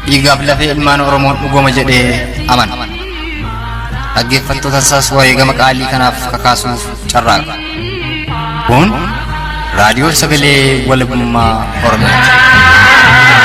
dhiigaaf lafee ilmaan Oromoo dhugoma jedhee amana. Dhaggeeffattoota isaas waa'ee gama qaalii kanaaf kakaasuuf carraaqa. Kun raadiyoo sagalee walabummaa Oromiyaati.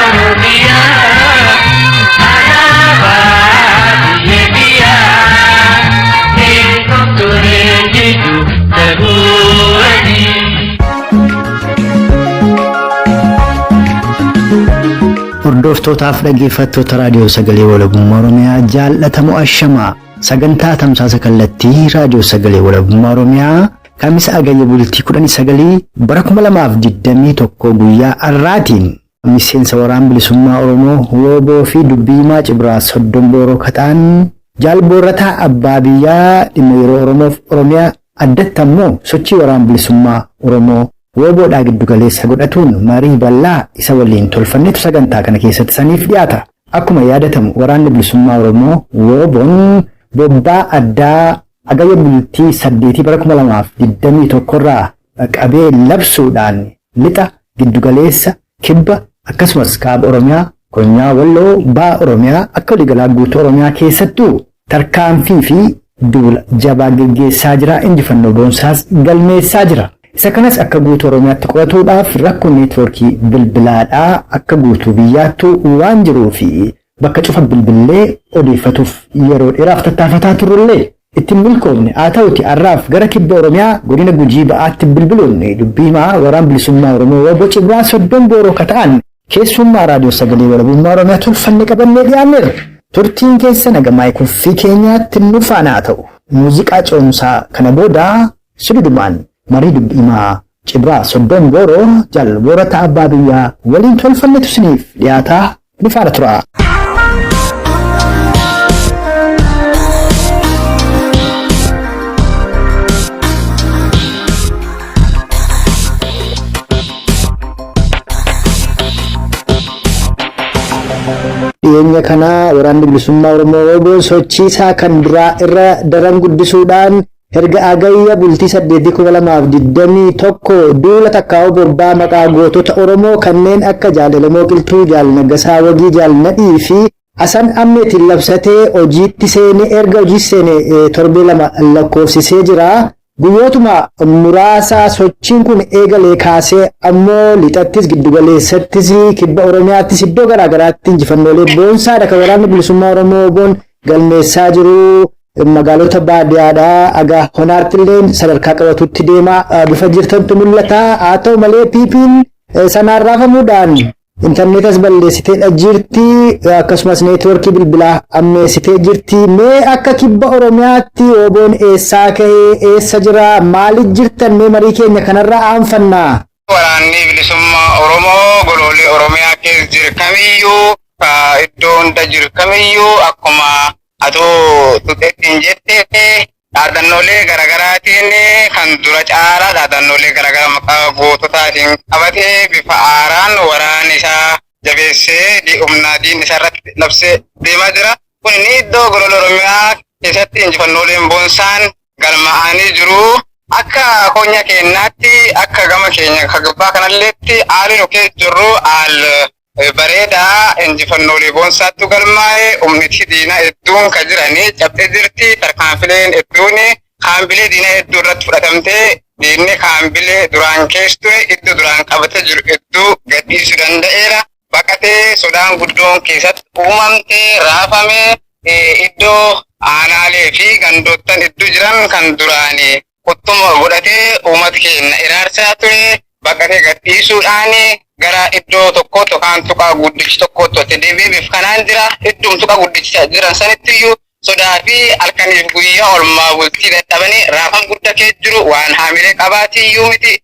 Hordoftootaafi dhaggeeffattoota raadiyoo sagalee walabummaa Oromiyaa jaallatamoo ashamaa sagantaa tamsaasa kallattii raadiyoo sagalee walabummaa Oromiyaa Kamisa Agayya bultii 19 bara 2021 guyyaa har'aatiin miseensa waraana bilisummaa Oromoo Wooboo fi Dubbiimaa Cibraa Soddonbooroo Kataan jaalboorrataa abbaa biyyaa dhimma yeroo Oromoof Oromiyaa addatti ammoo sochii waraana bilisummaa Oromoo Wooboodhaa giddu galeessa godhatuun marii bal'aa isa waliin tolfannetu sagantaa kana keessatti saniif dhiyaata. Akkuma yaadatamu waraanni bilisummaa Oromoo Wooboon bobbaa addaa Agayya bultii 8 bara 2021 irraa qabee labsuudhaan lixa giddu galeessa kibba akkasumas kaaba Oromiyaa konyaa Walloo baa Oromiyaa akka waliigalaa guutuu Oromiyaa keessattuu tarkaanfii fi duula jabaa geggeessaa jira. Injifannoo boonsaas galmeessaa jira. Isa kanas akka guutuu Oromiyaatti qoratuudhaaf rakkoo neetwoorkii bilbilaadhaa akka guutuu biyyaattuu waan jiruufi bakka cufa bilbilee odeeffatuuf yeroo dheeraaf tattaafataa turrellee ittiin milkoomne haa ta'uti har'aaf gara kibba Oromiyaa godina Gujii ba'aatti bilbiluun Dubbiimaa waraana bilisummaa Oromoo Wooboo Cibraa Soddonbooroo Kataan keessummaa raadiyoo sagalee walabummaa Oromiyaa tolfanne qabannee dhiyaanneerra. Turtiin keessa nagamaa kuffii keenyaatti nu faana haa ta'u. Muuziqaa coomsaa kana booda sududumaan marii Dubbiimaa Cibraa Soddonbooroo jaalboorrataa abbaa biyyaa waliin tolfannetu isiniif dhiyaataa ni faana tura. Dhiyeenya kana waraanni bilisummaa Oromoo Wooboo sochii isaa kan duraa irra daran guddisuudhaan erga Agayya bultii 8 duula takkaa'uu bobbaa maqaa gootota Oromoo kanneen akka Jaalalamoo Qilxuu, Jaalnagasaa Wagii, Jaalnadhii fi Hasan Ammeetiin labsatee hojiitti seenee erga hojii seenee torbee 2 lakkoofsisee jira. Guyyootuma muraasa sochiin kun eegalee kaasee ammoo lixattis giddugaleessattis kibba Oromiyaattis iddoo garaagaraatti injifannoolee boonsaadha kan waraanni bilisummaa Oromoo Wooboon galmeessaa jiru. Magaalota baadiyyaadhaa aga honaartillee sadarkaa qabatutti deemaa bifa jirtantu mul'ata. Haa ta'u malee piipiin sanaan raafamuudhaan intarneetas balleessitee jirti akkasumas neetwoorkii bilbilaa ammeessitee jirti. Mee akka kibba Oromiyaatti Wooboon eessaa ka'ee eessa jira maaliif jirtan mee marii keenya kanarraa aanfannaa. Waraanni bilisummaa Oromoo goloolee Oromiyaa keessa jiru kamiyyuu iddoo hunda jiru kamiyyuu akkuma atoo tuqeettiin jettee dhaadannoolee garaagaraatiin kan dura caalaa dhaadannoolee garaagaraa maqaa goototaatiin qabatee bifa aaraan waraana isaa jabeessee humnaatiin isarratti labsee deemaa jira. Kun inni iddoo goloolee Oromiyaa keessatti injifannooleen boonsaan galmaa'anii jiru. Akka konya keenyaatti akka gama keenya kagbaa kanalleetti haalli nuti jirru bareedaa injifannoolee boonsaattu galmaa'ee humniti diinaa hedduun kan jiranii cabxee jirti. Tarkaanfileen hedduun kaambilee diinaa hedduu irratti fudhatamtee diinni kaambilee duraan keessu iddoo duraan qabatee jiru hedduu gadhiisuu danda'eera. Baqatee sodaan guddoon keessatti uumamtee raafamee iddoo aanaalee fi gandoottan hedduu jiran kan duraan qottuma godhatee uummata keenya iraarsaa ture baqatee gadhiisuudhaan gara iddoo tokko tokkaan tuqaa guddichi tokkotti deebiif kanaan jira. Iddoon tuqaa guddicha jiran sanittiyyuu sodaa fi halkaniif guyyaa olmaa bultii dadhabanii raafam guddaa keessa jiru waan haamilee qabaatiyyuu miti.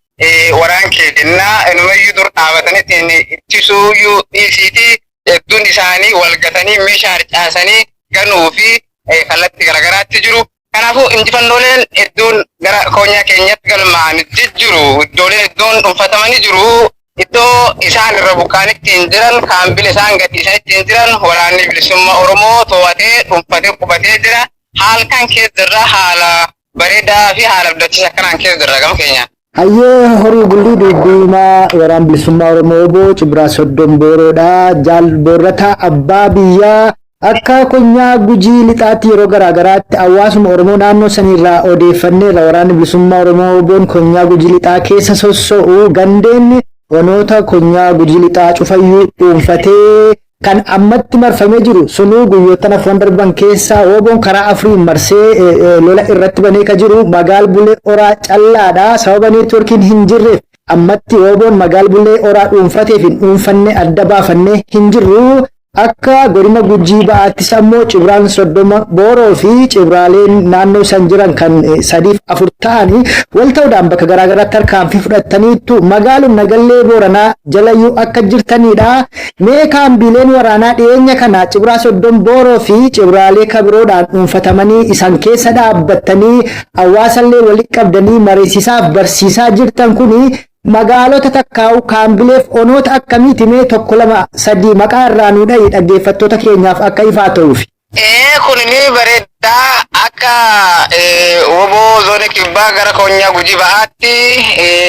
Waraan keetinnaa inumayyuu dur dhaabatanii ittisuuyyuu dhiisiiti hedduun isaanii walgatanii meeshaa harcaasanii ganuu fi kallattii garaagaraatti jiru. Kanaafuu injifannooleen hedduun gara konya keenyatti galmaa'anii jiru. Iddooleen hedduun dhuunfatamanii jiru. Iddoo isaan irra buqqaanitti hin jiran kaambilee isaan gadhiisan ittiin jiran waraanni bilisummaa Oromoo to'atee dhuunfatee qubatee jira. Halkan keessa jirra haala bareedaa fi haala abdachiisaa akkanaan keessa jirra gama keenya. Hayyee horii gulii dudduumaa waraan bilisummaa Oromoo boo Cibraa Soddon Booroodhaa jaal boorrataa abbaa biyyaa akka konyaa Gujii lixaatti yeroo garaagaraatti hawaasuma Oromoo naannoo sanirraa odeeffanneerra waraanni bilisummaa Oromoo boon konyaa Gujii lixaa keessa sosso'u gandeen wanoota konyaa Gujii lixaa cufayyuu dhuunfatee kan ammatti marfamee jiru sunuu guyyoottan afran darban keessaa Oboon karaa Afriin marsee lola irratti banee ka jiru magaal bulee oraa callaadha sababa neetworkiin hin jirreef ammatti Oboon magaal bulee oraa dhuunfateef hin dhuunfanne adda baafannee hin jirru akka godina Gujii ba'aattis ammoo Cibraan Soddoma Booroo fi Cibraaleen naannoo san jiran kan 3-4 ta'anii wal ta'uudhaan bakka garaagaraatti harkaanfii fudhataniitu magaalum Nagallee Booranaa jalayyuu akka jirtanidha. Mee kaambileen waraanaa dhiyeenya kana Cibraa Soddom Booroo fi Cibraalee kabiroodhaan dhuunfatamanii isan keessa dhaabbattanii hawaasallee walitti qabdanii mariisisaaf barsiisaa jirtan kuni magaalota takkaa'u kaambileef onoota akkamiiti mee 1-2-3 maqaa irraa nu dhahi dhaggeeffattoota keenyaaf akka ifaa ta'uuf. Kunni bareedaa akka Oboo zoonii kibbaa gara konyaa Gujii ba'aatti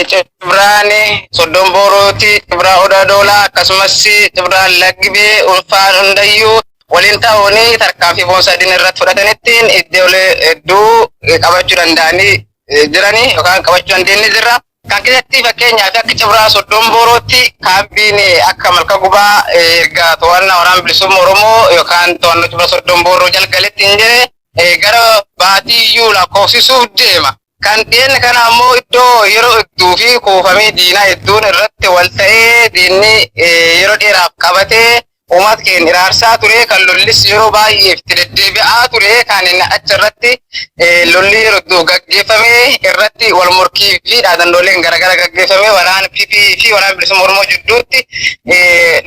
Cibraan Soddom Boorooti, Cibraa Odaa Doolaa akkasumas Cibraan Laggibee ulfaan hundayyuu waliin ta'uun tarkaanfii boonsaa diin irratti fudhatanittiin iddoolee hedduu qabachuu danda'anii jiranii yookaan qabachuu dandeenye jirra. Kan keessatti fakkeenyaaf akka Cibraa Soddom Boorootti kaambiin akka malka gubaa erga to'annaa waraana bilisummaa Oromoo yookaan to'annoo Cibraa Soddom Booroo jalqaletti hin jire gara baatiyyuu lakkoofsisuuf deema. Kan dhiyeenya kana ammoo iddoo yeroo hedduu fi kuufamee diinaa hedduun irratti wal ta'ee diinni yeroo dheeraaf qabatee uummata keenya iraarsaa ture kan lollis yeroo baay'ee itti deddeebi'aa ture kan inni achirratti lolli yeroo hedduu gaggeeffamee irratti wal morkii fi dhaadannooleen garaagaraa gaggeeffamee waraana PP fi waraana bilisummaa Oromoo jidduutti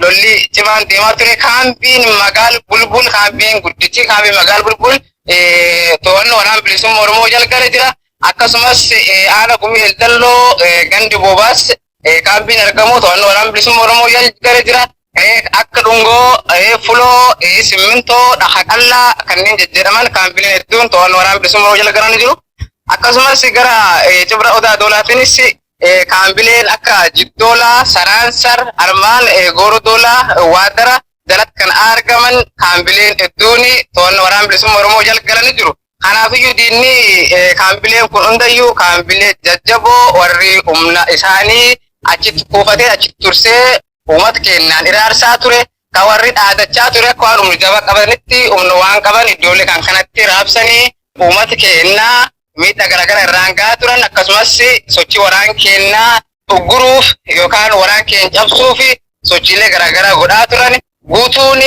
lolli cimaan deemaa ture. Kaambiin magaal bulbul kaambiin guddichi kaambiin magaal bulbul to'annoo waraana bilisummaa Oromoo jalqabe jira. Akkasumas aana gumii Eldalloo gandi boobaas kaambiin argamu to'annoo waraana bilisummaa Oromoo jalqabe jira. Akka dhungoo fuloo simmintoo dhaqaqallaa kanneen jijjiiraman kaambileen hedduun to'annoo waraana bilisummaa Oromoo jalqabanii jiru. Akkasumas gara Cibra Odaa Doolaatiinis kaambileen akka Jiddoolaa, Saraansar, Armaan, Goorodoolaa, Waadara jalatti kan argaman kaambileen hedduun to'annoo waraana bilisummaa Oromoo jalqabanii jiru. Kanaafiyyuu diinni kaambileen kun hundayyuu kaambilee jajjaboo warri humna isaanii achitti kuufatee achitti tursee uummata keenyaan iraarsaa ture kan warri dhaadachaa ture akka waan humna jabaa qabanitti humna waan qaban iddoolee kan kanatti raabsanii uummata keenyaa miidhaa garaagara irraan gahaa turan akkasumas sochii waraan keenyaa ugguruuf yookaan waraan keenya cabsuuf sochiilee garaagaraa godhaa turan. Guutuun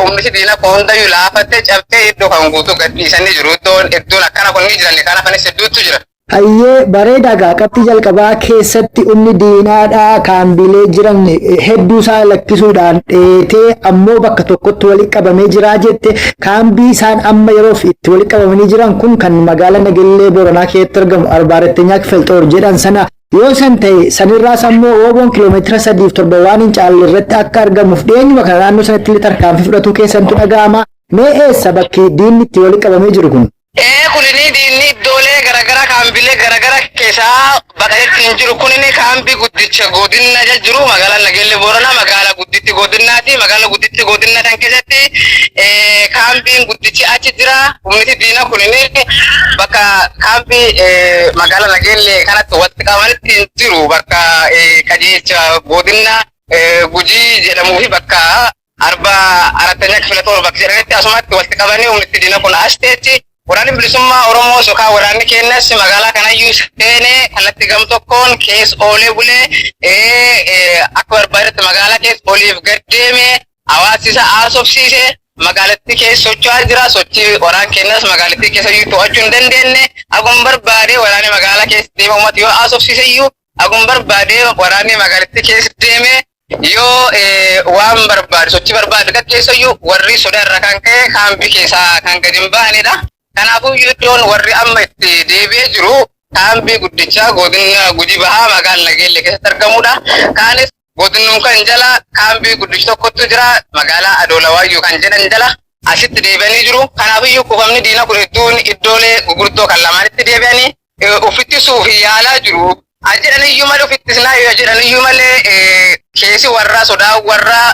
humni diina kun hundayyuu laafattee cabtee iddoo kan guutuu gadhiisanii jiru. Iddoon akkana kun ni jiran kan hafanis hedduutu jira. Hayyee bareedaa qabxii jalqabaa keessatti humni diinaadhaa kaambilee jiran hedduu isaa lakkisuudhaan dheetee ammoo bakka tokkotti walitti qabamee jiraa jette kaambii isaan amma yeroof itti walitti qabamanii jiran kun kan magaalaa Nagallee Booranaa keessatti argamu Arbaarettenyaa Kifilxoor jedhan sana yoo san ta'e sanirraas ammoo Oboon kiiloomeetira 3-7 waan hin caalle irratti akka argamuuf dhiyeenyuma kana naannoo sanatti tarkaanfii fudhatu keessantu dhaga'ama. Mee eessa bakki diinni itti walitti qabamee jiru kun? Kunini diinni iddoolee garaagaraa kaambilee garaagaraa keessaa bakkeetti hin jiru. Kunini kaambii guddicha godina jala jiru magaalaa Nageellee Booranaa magaalaa gudditti godinaati. Magaalaa gudditti godina kan keessatti kaambiin guddichi achi jira. Humni diina kunini bakka kaambii magaalaa Nageellee kanatti walitti qabamanitti hin jiru. Bakka qajeelcha godina Gujii jedhamuu fi bakka Arbaarettenyaa Kifilxoor bakka jedhanitti asumatti walitti qabanii humni diina kun asteetti. Waraanni bilisummaa Oromoo yookaan waraanni keenyas magaalaa kanayyuu seenee kallattii gam tokkoon keessa oolee bulee akka barbaadetti magaalaa keessa oliif gad deemee hawaasa isaa haasofsiisee magaalattii keessa socho'aa jira. Sochii waraana keenyas magaalattii keessa iyyuu to'achuu hin dandeenye. Akkuma barbaadee waraanni magaalaa keessa deemee uummata yoo haasofsiise iyyuu akkuma barbaadee waraanni magaalattii keessa deemee yoo waan barbaade sochii barbaade gaggeessu iyyuu warri sodaa irraa kan ka'e kaambii keessaa kan gadi hin baanedha. Kanaafuu iddoon warri amma itti deebi'ee jiru kaambii guddichaa godina Gujii bahaa magaalaa Nageellee keessatti argamudha. Kaanis godinuma kan jala kaambii guddichi tokkotu jira magaalaa Adoolawaayyuu kan jedhan jala asitti deebi'anii jiru. Kanaafiyyuu kuufamni diina kun hedduun iddoolee gurguddoo kan lamaanitti deebi'anii uffitisuuf yaalaa jiru. Ajiraniyyuu malee ofittisnaa yoo ajiraniyyuu malee keessi warraa sodaa warraa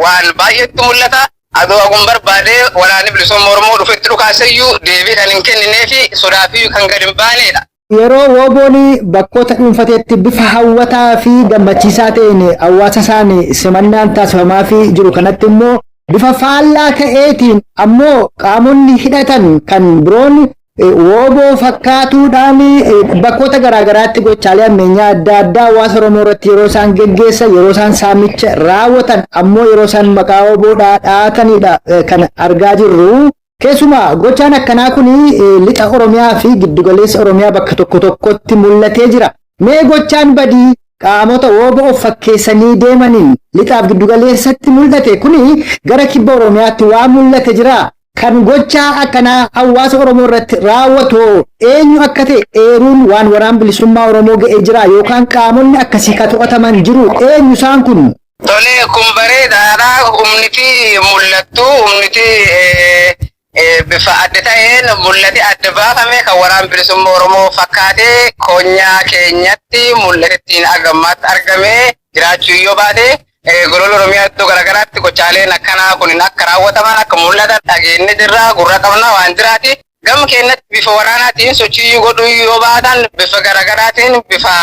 waan baay'eetti mul'ata. Adoo agun barbaadee waraanni bilisummaa Oromoo dhufetti dhukaaseyyuu deebii kan hin kenninee fi sodaafiyyuu kan gad hin baanedha. Yeroo Woboon bakkoota dhuunfateetti bifa hawwataa fi gammachiisaa ta'een hawaasa isaanii simannaan taasifamaa fi jiru kanatti immoo bifa faallaa ta'eetiin ammoo qaamonni hidhatan kan biroon Woboo fakkaatuudhaan bakkoota garaagaraatti gochaalee ammeenyaa adda addaa hawaasa Oromoo irratti yeroo isaan geggeessan yeroo isaan saamicha raawwatan ammoo yeroo isaan maqaa Woboodhaa dhaatanidha kan argaa jirru. Keessumaa gochaan akkanaa kun lixa Oromiyaa fi giddugaleessa Oromiyaa bakka tokko tokkotti mul'atee jira. Mee gochaan badii qaamota Woboo of fakkeessanii deemaniin lixaaf giddugaleessatti mul'ate kun gara kibba Oromiyaatti waan mul'ate jira. Kan gochaa akkanaa hawaasa Oromoo irratti raawwatu eenyu akka ta'e eeruun waan waraan bilisummaa Oromoo ga'ee jira yookaan qaamonni akkasii ka to'ataman jiru eenyu isaan kun? Tole kun bareedaadha. Humniti mul'attu humniti bifa adda ta'een mul'ate adda baafame kan waraan bilisummaa Oromoo fakkaatee konyaa keenyatti mul'atettiin agammaatti argamee jiraachuu yoo baate golol Oromiyaa iddoo garaagaraatti gochaaleen akkanaa kun akka raawwataman akka mul'atan dhageenye jirra gurra qabna waan jiraati. Gam keenyatti bifa waraanaatiin sochii godhuu yoo baatan bifa garaagaraatiin bifa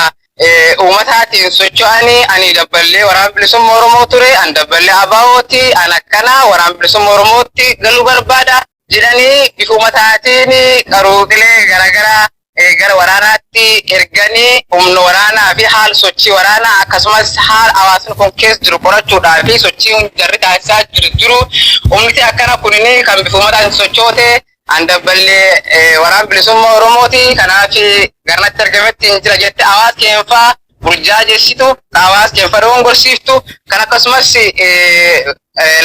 uummataatiin socho'anii ani dabballee waraan bilisummaa Oromoo ture an dabballee ABO'ti an akkana waraan bilisummaa Oromootti galuu barbaada jedhanii bifa uummataatiin qaruuqilee garaagaraa gara waraanaatti erganii humna waraanaa fi haal sochii waraanaa akkasumas haal hawaasni kun keessa jiru qorachuudhaa fi sochiin jarri taasisaa jiru humniti akkana kunini kan bifa uummataan sochoote an dabballee waraan bilisummaa Oromooti. Kanaaf garnatti argametti hin jira jette hawaas keenfaa burjaajeessitu hawaas keenfaa dongorsiiftu kan akkasumas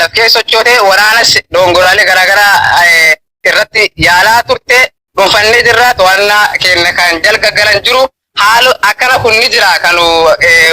lakkee sochoote waraanas dongoraalee garaagaraa irratti yaalaa turte. Gonfannee jirra to'annaa keenya kan jalgaggalan jiru haala akkana kun ni jira kan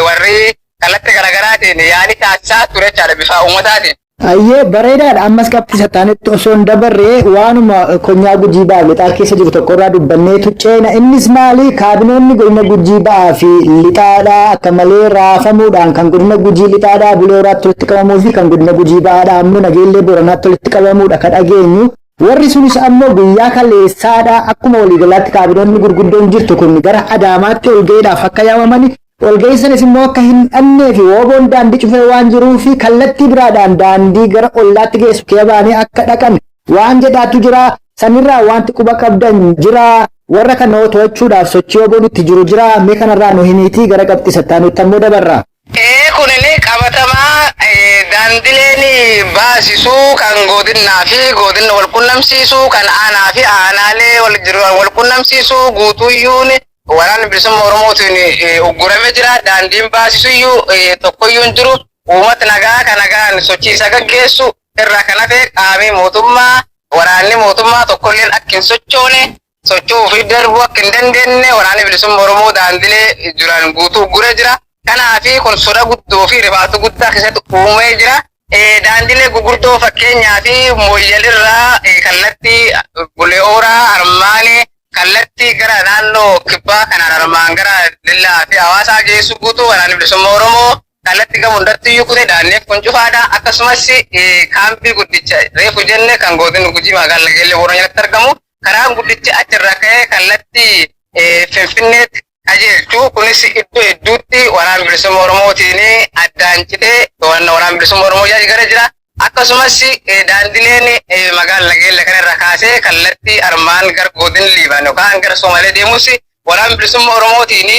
warri kallattii garaagaraatiin yaali taasisaa ture jechaadha bifa uummataatiin. Ayyee bareedaadha. Ammas qabxii sataanitti osoo hin dabarree waanuma konyaa Gujii Ba'aa lixaa keessa jiru tokkorraa dubbanneetu ceena. Innis maali? Kaabinoonni godina Gujii Ba'aa fi lixaadhaa akka malee raafamuudhaan kan godina Gujii lixaadhaa Bulee Horaatti walitti qabamuu fi kan godina Gujii Ba'aadhaa ammoo Nageellee Booranaatti walitti qabamuudha kan dhageenyu. Warri sunis ammoo guyyaa kaleessaadhaa akkuma waliigalaatti kaabinoonni gurguddoon jirtu kun gara Adaamaatti olga'iidhaaf akka yaamamani olga'ii sanis immoo akka hin dhannee fi Woboon daandii cufee waan jiruu fi kallattii biraadhaan daandii gara ollaatti geessu keebaanii akka dhaqan waan jedhaatu jira. Sanirraa wanti quba qabdan jira. Warra kana to'achuudhaaf sochii Woboon itti jiru jira. Mee kanarraa nu himiitii gara qabxii sattaanutti ammoo dabarra. Kunini qabatamaa daandileen baasisuu kan godinaa fi godina wal qunnamsiisuu kan aanaa fi aanaalee wal qunnamsiisuu guutuuyyuun waraanni bilisummaa Oromootiin uggurame jira. Daandiin baasisuuyyuu tokkoyyuu hin jiru. Uummata nagaa kan nagaan sochii isa gaggeessu irraa kan hafe qaamii mootummaa waraanni mootummaa tokkolleen akka hin sochoone socho'uu fi darbuu akka hin dandeenye waraanni bilisummaa Oromoo daandilee jiran guutuu ugguree jira. Kanaafi kun soda guddoo fi rifaatu guddaa keessatti uumee jira. Daandilee gurguddoo fakkeenyaa fi mooyyalirraa kallattii Bulee Horaa Armaanii kallattii gara naannoo kibbaa kanaan armaan gara Dillaa fi Hawaasaa geessu guutuu waraanni bilisummaa Oromoo kallattii gamu hundatti iyyuu kutee daandiin kun cufaadha. Akkasumas kaampii guddicha reefu jenne kan godina Gujii magaalaa Nageellee Booranaatti argamu karaan guddichi achirraa ka'ee kallattii Finfinneetti qajeelchuu kunis iddoo hedduutti waraana bilisummaa Oromootiin addaan citee to'annaa waraana bilisummaa Oromoo gara jira. Akkasumas daandileen magaalaa Nageellee kanarraa kaasee kallattii armaan gara godina Liibaan yookaan gara Somaalee deemus waraana bilisummaa Oromootiin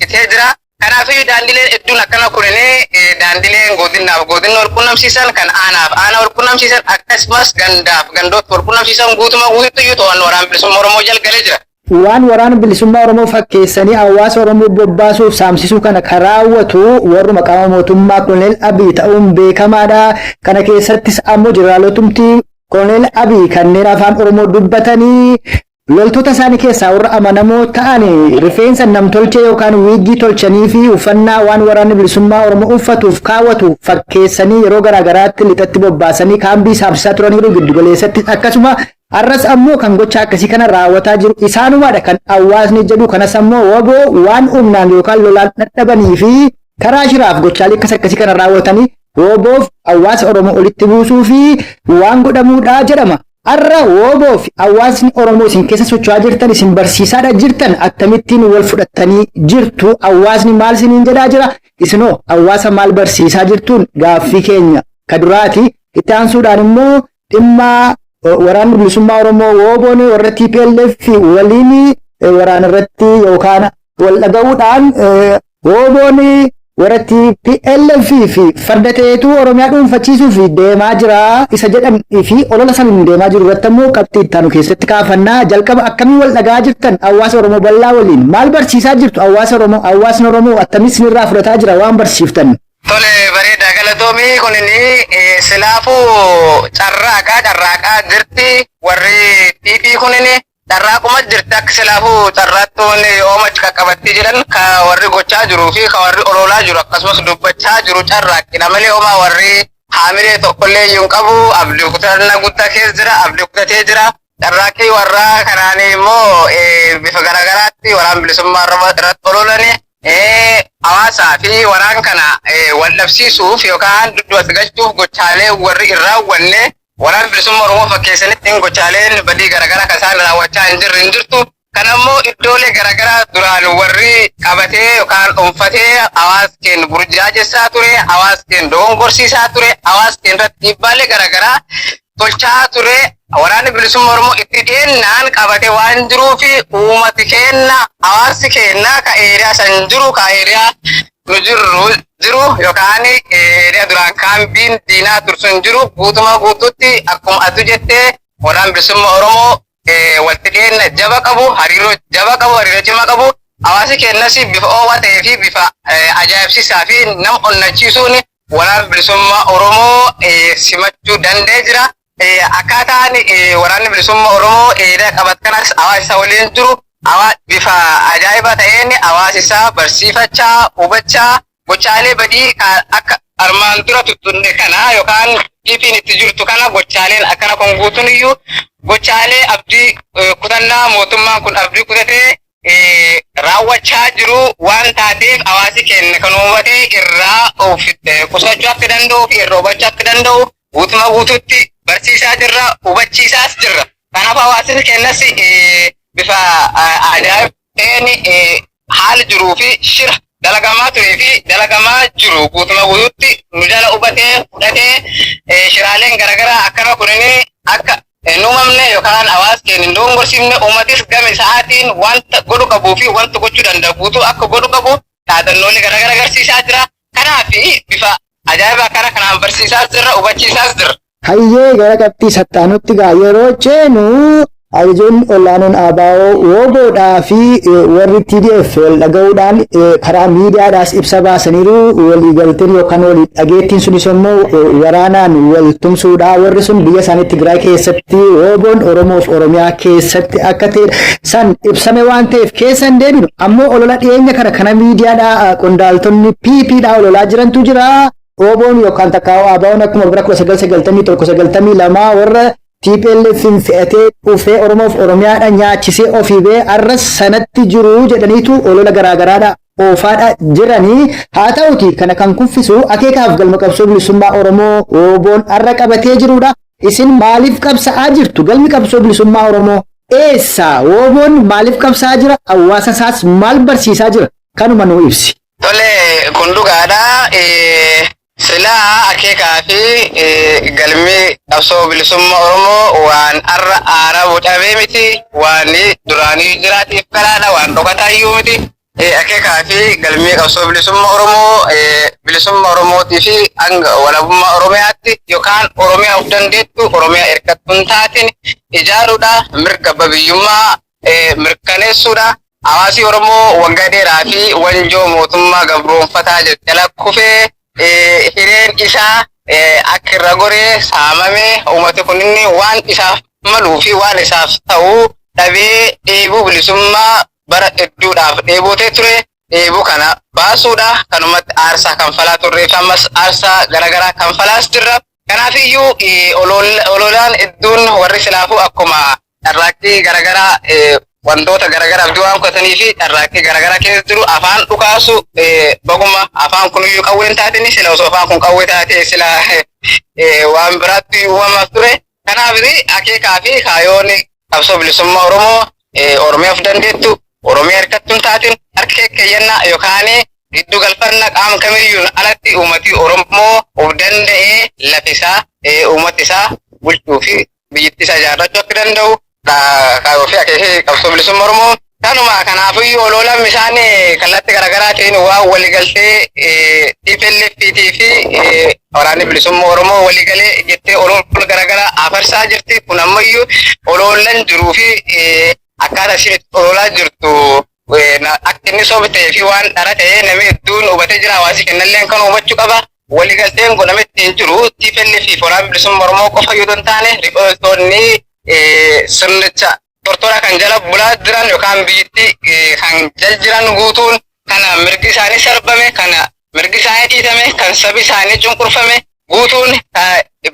citee jira. Kanaafuu daandileen hedduun akkana kunini daandileen godinaaf godina wal qunnamsiisan kan aanaaf aanaa wal qunnamsiisan akkasumas gandaaf gandoota wal qunnamsiisan guutumaa guutuutti to'annaa waraana bilisummaa Oromoo jalgalee jira. Waan waraana bilisummaa Oromoo fakkeessanii hawaasa Oromoo bobbaasuuf saamsisuu kana karaawwatu warruma qaama mootummaa Koloneel Abiy ta'uun beekamaadha. Kana keessattis ammoo jeneraalotumti Koloneel Abiy kanneen afaan Oromoo dubbatanii loltoota isaanii keessaa warra amanamoo ta'anii rifeensa namtolchee yookaan wiiggii tolchanii fi uffannaa waan waraanni bilisummaa Oromoo uffatuuf kaawwatu fakkeessanii yeroo garaagaraatti lixatti bobbaasanii kaambii saamsisaa turaniiru giddugaleessatti akkasuma Arras ammoo kan gocha akkasii kana raawwataa jiru isaanumaadha kan hawaasni jedhu kanas ammoo waboo waan humnaan yookaan lolaan dadhabanii fi karaa shiraaf gochaalee akkasii kana raawwatanii woboof hawaasa Oromoo olitti buusuu fi waan godhamuudha jedhama. Arra woboo fi hawaasni Oromoo isin keessa socho'aa jirtan isin barsiisaadha jirtan akkamittiin wal fudhattanii jirtu hawaasni maal isiniin jedhaa jira isinoo hawaasa maal barsiisaa jirtuun gaaffii keenya kaduraati itti aansuudhaan immoo dhimma waraanni bilisummaa Oromoo woboon warra TPLF waliin waraana irratti yookaan wal dhaga'uudhaan woboon warra TPLF fi farda ta'eetu Oromiyaa dhuunfachiisuuf deemaa jira isa jedhan fi olola saniin deemaa jiru irratti immoo qabxii ittaanu keessatti kaafannaa jalqaba akkamii wal dhaga'aa jirtan hawaasa Oromoo bal'aa waliin maal barsiisaa jirtu hawaasni Oromoo akkamii isinirraa fudhataa jira waan barsiiftan. Tole bareeda galatoomii kunini silaafuu carraaqaa jirti warri TP kunini carraaquma jirti akka silaafuu carraattuun oomach qaqqabatti jedhan ka warri gochaa jiruu fi ka warri ololaa jiru akkasumas dubbachaa jiru carraaqina malee homaa warri haamilee tokkollee iyyuu qabu abdii kutannaa guddaa keessa jira abdii kutatee jira carraaqii warra kanaanii immoo bifa garagaraatti waraan bilisummaa irratti ololani hawaasaa fi waraan kana wal dhabsiisuuf yookaan dudduutti galchuuf gochaalee warri irraa wanne waraan bilisummaa Oromoo fakkeessanitti gochaaleen badii garagaraa kan isaan raawwachaa hin jirtu. Kanammoo iddoolee garagaraa duraan warri qabatee yookaan dhuunfatee hawaasa keenya burjaajessaa ture, hawaasa keenya dogongorsiisaa ture, hawaasa keenya irratti dhiibbaalee garagaraa tolchaa ture. Waraanni bilisummaa Oromoo itti dhiyeennaan qabatee waan jiruuf uummati keenya hawaasi keenya ka eeriyaa san jiru ka eeriyaa nu jiru yookaan eeriyaa duraan kaambiin diinaa tursun jiru guutumaa guutuutti akkuma atu jettee waraanni bilisummaa Oromoo walitti dhiyeenya jaba qabu hariiroo jaba qabu hariiroo cimaa qabu hawaasi keenyas bifa oowwaa ta'ee fi bifa ajaa'ibsiisaa fi nama onnachiisuun waraanni bilisummaa Oromoo simachuu danda'ee jira. Akkaataan waraanni bilisummaa Oromoo eeriyaa qabat kanas hawaasa waliin jiru bifa ajaa'ibaa ta'een hawaasa isaa barsiifachaa hubachaa gochaalee badii akka armaan dura tuttunne kana yookaan dhiifiin itti jirtu kana gochaaleen akkana kun guutuun iyyuu gochaalee abdii kutannaa mootummaan kun abdii kutatee raawwachaa jiru waan taateef hawaasi keenya kan uummatee irraa qusachuu akka danda'u fi irraa hubachuu akka danda'u guutumaa guutuutti barsiisaa jirra hubachiisaas jirra. Kanaaf hawaasni keenyas bifa ajaa'ibeen haala jiruu fi shira dalagamaa turee fi dalagamaa jiru guutumaa guutuutti nu jala hubatee fudhatee shiraaleen garagaraa akkana kunini akka nu mamne yookaan hawaasa keenya hin dogongorsiifne uummatis game sa'aatiin wanta godhu qabuu fi wanta gochuu danda'u guutuu akka godhu qabu dhaadannoolee garagara agarsiisaa jira. Kanaaf bifa ajaa'ibaa kanaan barsiisaas jirra hubachiisaas jirra. Hayyee gara qabxii sattaanutti gaa yeroo ceenu ajajoonni olaanoon ABO woboodhaa fi warri TDF wal dhaga'uudhaan karaa miidiyaadhaas ibsa baasaniiru waliigalteen yookaan walii dhageettiin sunis immoo waraanaan wal tumsuudhaa warri sun biyya isaanii Tigraay keessatti woboon Oromoof Oromiyaa keessatti akka ta'e san ibsame waan ta'eef keessa hin deebinu ammoo olola dhiyeenya kana miidiyaadhaa qondaaltonni PPdhaa ololaa jirantu jira. Woboon yookaan takkaa'u ABO'n akkuma bira 1992 warra TPLF fe'atee dhufee Oromoof Oromiyaadha nyaachisee ofii bee arras sanatti jiru jedhaniitu olola garaagaraadha oofaadha jiranii haa ta'uti kana kan kuffisu akeekaaf galma qabsoo bilisummaa Oromoo woboon arra qabatee jirudha. Isin maaliif qabsa'aa jirtu galmi qabsoo bilisummaa Oromoo eessa woboon maaliif qabsa'aa jira hawaasa isaas maal barsiisaa jira kanuma nuu ibsi. Tole kun dhugaadha. Silaa akeekaa fi galmi qabsoo bilisummaa Oromoo waan arra aaraa bocamee miti waan duraanii jiraatiif karaadha waan dhokataa iyyuu miti. Akeekaa fi galmi qabsoo bilisummaa Oromootii fi hanga walabummaa Oromiyaatti yookaan Oromiyaa of dandeettu Oromiyaa ergattuun taatiin ijaaruudha mirga biyyummaa mirkaneessuudha. Hawaasi Oromoo waggaa dheeraa fi wanjoo mootummaa gabroonfataa jala kufee hireen isaa akka irra goree saamamee uummati kuninni waan isaaf maluu fi waan isaaf ta'uu dhabee dheebuu bilisummaa bara hedduudhaaf dheebotee ture. Dheebuu kana baasuudha kanumatti aarsaa kanfalaa turree fi ammas aarsaa garagaraa kanfalaas jirra. Kanaafiyyuu ololaan hedduun warri silaafuu akkuma carraaqqii garaagaraa wantoota garaagaraaf du'aan qotanii fi carraaqqii garaagaraa keessa jiru afaan dhukaasu baguma afaan kuniyyuu qawween taatini sila osoo afaan kun qawwee taatee sila waan biraatti uumamaaf ture. Kanaaf akeekaa fi kaayoon qabsoo bilisummaa Oromoo Oromiyaaf dandeettu Oromiyaa hirkattuun taatin harka keeyyannaa yookaan giddu galfannaa qaama kamiyyuun alatti uummati Oromoo of danda'ee lafisaa uummata isaa bulchuu fi biyyattii isaa ijaarrachuu akka danda'u kaayoo fi akeekee qabsoo bilisummaa Oromoo. Kanuma kanaafiyyuu oloolaan isaan kallattii garaagaraatiin waan waliigaltee TPLF fi waraanni bilisummaa Oromoo waliigalee jettee oloon garaagaraa afarsaa jirti. Kun ammayyuu oloolaan jiruu fi akkaataa isheen ololaa jirtu akka inni soobitee fi waan dhara ta'ee namni hedduun hubatee jira. Hawaasi kennallee kan hubachuu qaba. Waliigalteen kun namni ittiin jiru TPLF fi waraanni bilisummaa Oromoo qofa yoo taane riqootonni sirnicha tortora kan jala bulaa jiran yookaan biyyatti kan jala jiran guutuun kana mirgi isaanii sarbame, kana mirgi isaanii dhiitame, kan sabi isaanii cunqurfame guutuun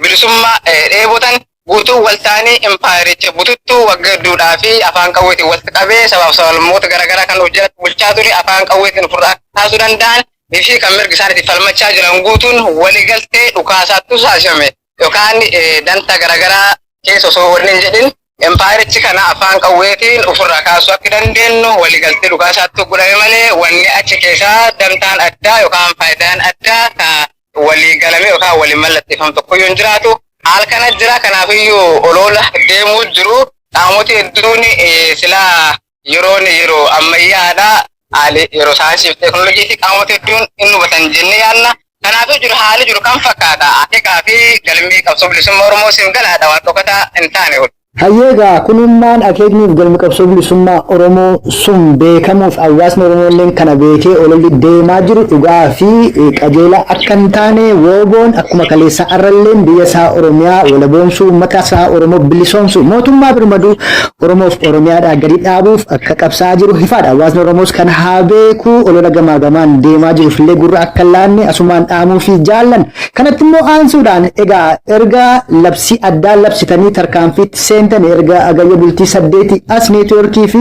bilisummaa dheebotan guutuu waltaanii impaayiricha bututtuu waggaa hedduudhaa fi afaan qawweetiin walitti qabee sabaaf sablammoota garaagaraa kan of jalatti bulchaa ture afaan qawweetiin ofirraa kaasuu danda'an fi kan mirgi isaaniitiin falmachaa jiran guutuun waliigaltee dhukaasaattu taasifame yookaan dantaa garaagaraa keessa osoo wanni hin jedhin impaayirichi kana afaan qawweetiin ofirraa kaasuu akka dandeenyu waliigaltee dhukaasaattu godhame malee wanni achi keessaa dantaan addaa yookaan faayidaan addaa kan waliigalame yookaan waliin mallatteeffamu tokkoyyuu hin jiraatu. Haal kana jira kanaafiyyuu olola deemuu jiru qaamoti hedduun silaa yeroo ammayyaadha haali yeroo saayinsii fi teekinooloojii fi qaamoti hedduun inni hubatan jennee yaadna. Kanaafuu jiru haali jiru kan fakkaata akeekaa fi galmii qabsoo bilisummaa Oromoo siin galaadha waan dhokkataa hin taane. Hayyeegaa kunummaan akeekniif galmi qabsoo bilisummaa Oromoo sun beekamuuf hawaasni Oromooillee kana beekee ololli deemaa jiru dhugaa fi qajeelaa akka hin taane wooboon akkuma kaleessa arralleen biyya isaa Oromiyaa walaboomsuu uummata isaa Oromoo bilisoomsuu mootummaa birmaduu Oromoof Oromiyaadhaa gadi dhaabuuf akka qabsaa jiru hifaadha. Hawaasni Oromoos kana haa beeku olola gamaa gamaan deemaa jiruuf illee gurra akka laanne asumaan dhaamuu fi jaallan. Kanatti immoo aansuudhaan egaa erga labsii addaa labsitanii tarkaanfiitti seentan erga agayya bultii 8 as neetworkii fi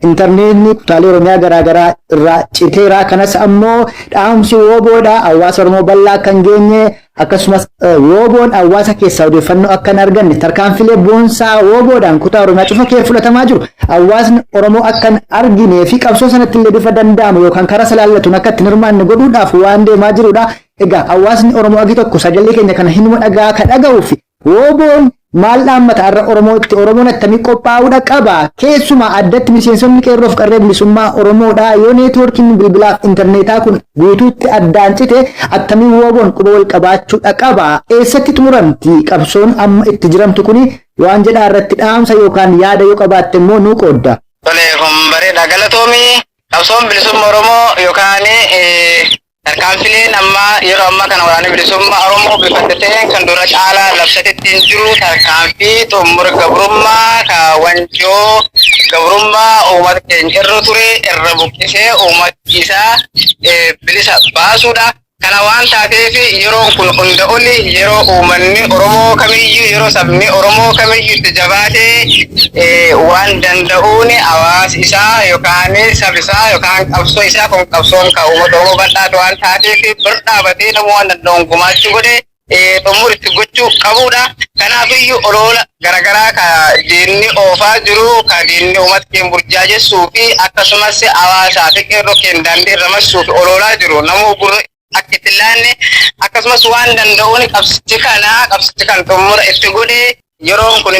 intarneetni kutaalee Oromiyaa garaagaraa irraa citeeraa. Kanas ammoo dhaamsi wooboodha hawaasa Oromoo bal'aa kan geenye akkasumas wooboon hawaasa keessaa odeeffannoo akka hin arganne tarkaanfilee boonsaa wooboodhaan kutaa Oromiyaa cufa kee fudhatamaa jiru hawaasni Oromoo akka hin arginee fi qabsoo sanatti illee bifa danda'amu yookaan karaa salaallatuun akka ittiin hirmaanne godhuudhaaf waan deemaa jirudha. Egaa hawaasni Oromoo agi tokko sagalee keenya kana hinuma dhagaa ka dhaga'uuf wooboon maal dhaammata irra Oromootti Oromoon attamii qophaa'uudha qaba. Keessumaa addatti miseensonni qeerroof qarree bilisummaa Oromoodha. Yoo neetwoorkiin bilbilaaf intarneetaa kun guutuutti addaan cite attamii wooboon quba wal qabaachuudha qaba. Eessatti xumuramti qabsoon amma itti jiramtu kuni waan jedhaa irratti dhaamsa yookaan yaada yoo qabaatte immoo nuu qoodda. Tole bareeda galatoomii qabsoon bilisummaa Oromoo yookaan tarkaanfileen amma yeroo ammaa kana waraanni bilisummaa Oromoo bifa ta'een kan dura caalaa labsatettiin jiru tarkaanfii xumura gabrummaa ka wanjoo gabrummaa uummata keenya irra ture irra buqqisee uummata isaa bilisa baasuudha. Kana waan taateef yeroon kun hunda oli yeroo uummanni Oromoo kamiyyuu yeroo sabni Oromoo kamiyyuu itti jabaatee waan danda'uun hawaasa isaa yookaan saba isaa yookaan qabsoo isaa kun qabsoon ka uummata Oromoo bal'aatu waan taateef bir dhaabatee namuu waan danda'uun gumaachuu godhe xumura itti gochuu qabuudha. Kanaafiyyuu olola garaagaraa ka diinni oofaa jiru ka diinni uummata keenya burjaajessuu fi akkasumas hawaasaa fi qeerroo keenya daandii irra marsuu fi ololaa jiru namuu gurra akka itti laanne akkasumas waan danda'uun qabsichi kan xumura itti godhe yeroon kun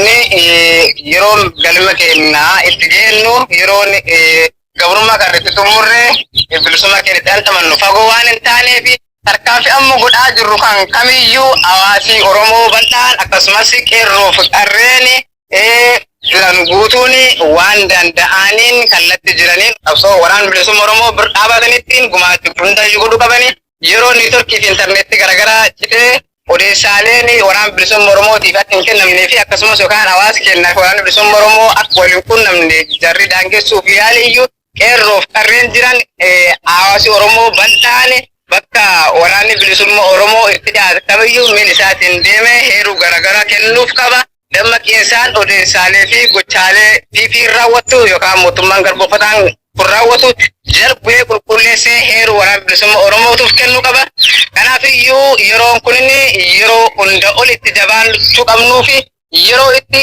yeroon galma keenya itti geennu yeroon gabrummaa kan itti xumurre bilisummaa keenya itti antamannu fagoo waan hin taaneef tarkaanfii amma godhaa jirru kan kamiyyuu hawaasi Oromoo bal'aan akkasumas qeerroof qarreen jiran guutuun waan danda'aniin kallattii jiraniin qabsoo waraana bilisummaa Oromoo bir dhaabatanittiin gumaachuu hundayyuu godhuu qabanii. Yeroo neetworkii fi intarneetii garaagaraa citee odeessaaleen waraana bilisummaa Oromootiif akka hin kennamnee fi akkasumas yookaan hawaasa keenyaaf waraana bilisummaa Oromoo akka waliin qunnamne jarri daangessuuf yaaliyyuu qeerroof qarreen jiran hawaasi Oromoo bal'aan bakka waraanni bilisummaa Oromoo itti dhiyaate kamiyyuu miil isaatiin deeme heeruu garaagaraa kennuuf qaba. Dammaqeessaan odeessaalee fi gochaalee fiifiin raawwatu yookaan mootummaan garbooffataan kun raawwatu jalbee qulqulleessee heeruu waraana bilisummaa Oromootiif kennuu qaba. Kanaafiyyuu yeroon kun yeroo hunda olitti jabaachuu qabnuu fi yeroo itti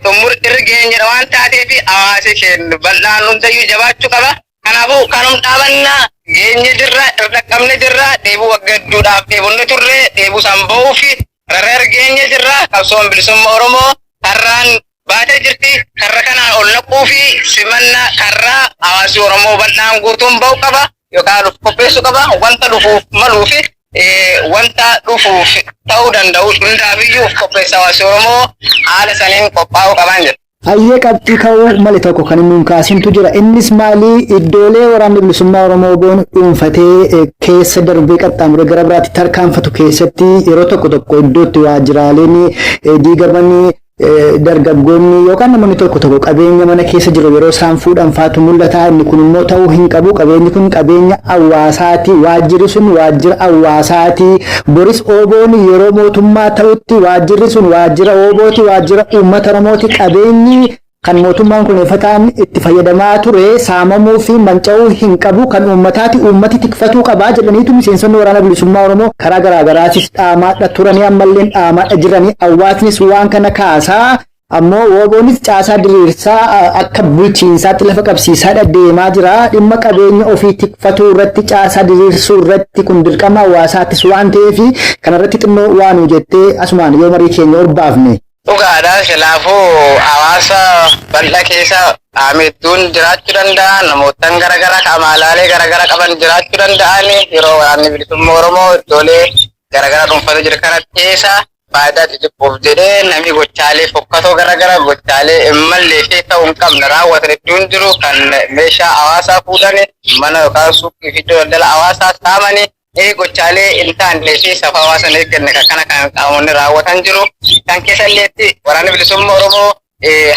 xumura irra geenyedha waan taateef hawaasi keenya bal'aan hundayyuu jabaachuu qaba. Kanaafuu kanum dhaabannaa geenye jirra irra qabne jirra dheebuu waggadduudhaaf dheebonne turre dheebuu san ba'uu fi rarra geenye jirra qabsoon bilisummaa Oromoo karraan baatee jirti. Karra kanaan ol naquu fi simannaa karraa hawaasi Oromoo bal'aan guutuun ba'u qaba yookaan qopheessuu qaba. Wanta dhufuuf maluu fi wanta dhufuuf ta'uu danda'u hundaafiyyuu qopheessa hawaasi Oromoo haala saniin qophaa'uu qaban jedha. Hayyee qabxii ka'uu malee tokko kan inni kaasintu jira. Innis maali iddoolee waraanni bilisummaa Oromoo boon dhuunfatee keessa darbee qaxxaamuree gara biraatti tarkaanfatu keessatti yeroo tokko iddootti waajjiraaleen diigamanii dargaggoonni yookaan namoonni tokko qabeenya mana keessa jiru yeroo isaan fuudhan faatu mul'ata. Inni kun immoo ta'uu hin qabu. Qabeenyi kun qabeenya hawaasaati. Waajjirri sun waajjira hawaasaati. Boris Oboon yeroo mootummaa ta'utti waajjirri sun waajjira Obooti, waajjira uummata Oromooti. Qabeenyi kan mootummaan kun ifataan itti fayyadamaa ture saamamuu fi manca'uu hin qabu. Kan uummataati, uummati tikfatuu qabaa jedhaniitu miseensonni waraana bilisummaa Oromoo karaa garaagaraatis dhaamaadha turanii ammallee dhaamaadha jiranii. Hawaasnis waan kana kaasaa ammoo Oboonis caasaa diriirsaa akka bulchiinsaatti lafa qabsiisaa deemaa jira. Dhimma qabeenya ofii tikfatuu irratti caasaa diriirsuu irratti kun dirqama hawaasaattis waan ta'eef kanarratti xinnoo waanuu jettee asumaan yoo marii keenya orbaafne. Dhugaadhaan silaafuu hawaasa bal'aa keessa hedduun jiraachuu danda'a. Namootaan garaagaraa qaamaalee garaagaraa qaban jiraachuu danda'an yeroo waraanni bilisummaa Oromoo iddoolee garaagaraa dhuunfatee jiru kana keessa faayidaa xixiqqoof jedhee namni gochaalee fokkatoo garaagaraa gochaalee mallee fi ta'uu hin qabne raawwatan hedduun jiru. Kan meeshaa hawaasaa fuudhan mana yookaan suuqii fi daldala hawaasaa saamanii gochaalee hin taane fi safa hawaasan eegganne kana kan qaamonni raawwatan jiru. Kan keessalleetti waraanni bilisummaa Oromoo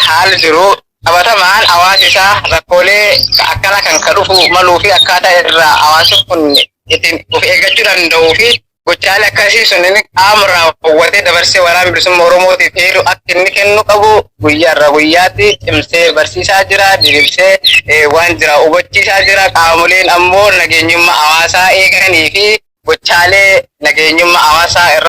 haala jiru qabatamaan hawaasi isaa rakkoolee akkana kan dhufu maluu fi akkaataa irraa hawaasi kun ittiin of eeggachuu danda'uu fi gochaalee akkasii sun qaama raawwatee dabarsee waraana bilisummaa Oromootiif heeruu akka inni kennu qabu guyyaarraa guyyaatti cimsee barsiisaa jira, diriirsee waan jira hubachiisaa jira. Qaamoleen ammoo nageenyummaa hawaasaa eeganii fi gochaalee nageenyummaa hawaasaa